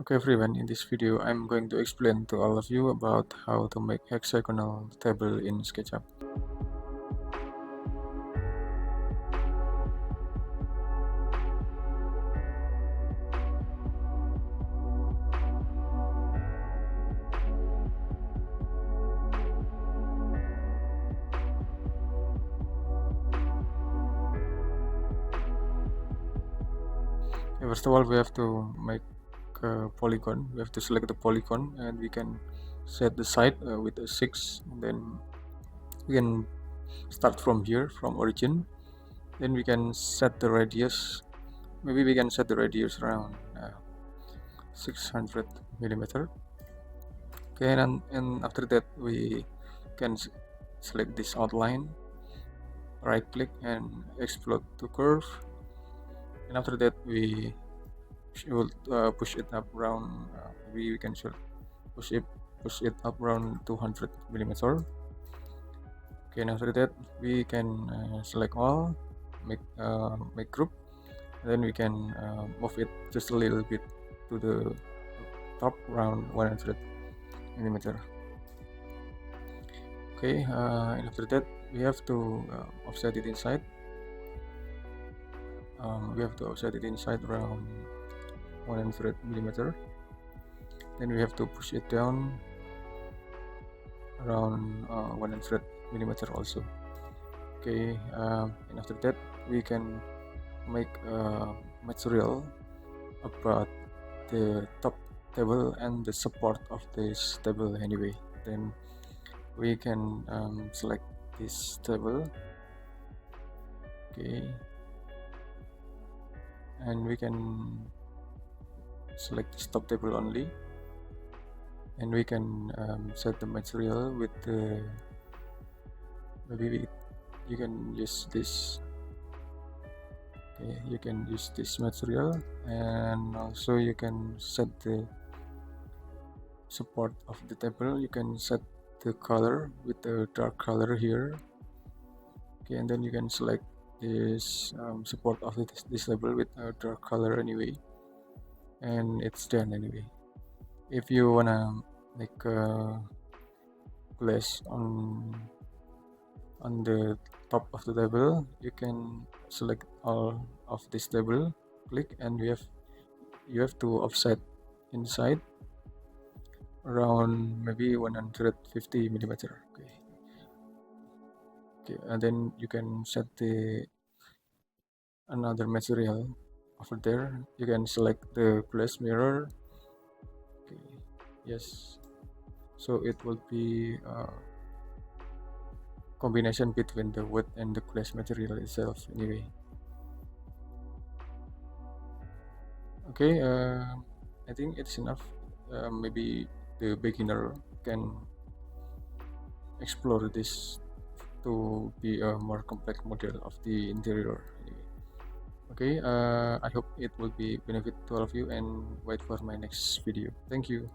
Okay everyone, in this video I'm going to explain to all of you about how to make hexagonal table in Sketchup. Okay, first of all we have to make a polygon. We have to select the polygon and we can set the side with a 6, and then we can start from here, from origin. Then we can set the radius. Maybe we can set the radius around 600 millimeter. Okay, and after that we can select this outline, right click and explode to curve, and after that we should push it up around maybe we can push it up around 200 millimeter. Okay, and after that we can select all, make group, then we can move it just a little bit to the top around 100 millimeter. Okay, and after that we have to offset it inside. We have to offset it inside around 100 millimeter. Then we have to push it down around 100 millimeter also. Okay, and after that we can make a material about the top table and the support of this table anyway. Then we can select this table. Okay, and we can select this top table only, and we can set the material with the you can use this. Okay, you can use this material, and also you can set the support of the table. You can set the color with the dark color here. Okay, and then you can select this support of this table with a dark color anyway, and it's done anyway. If you wanna make a glass on the top of the table, you can select all of this table, click, and you have to offset inside around maybe 150 millimeter. Okay, and then you can set the another material over there. You can select the glass mirror. Okay, yes, so it will be combination between the wood and the glass material itself anyway. Okay, I think it's enough. Maybe the beginner can explore this to be a more complex model of the interior anyway. Okay, I hope it will be benefit to all of you, and wait for my next video. Thank you.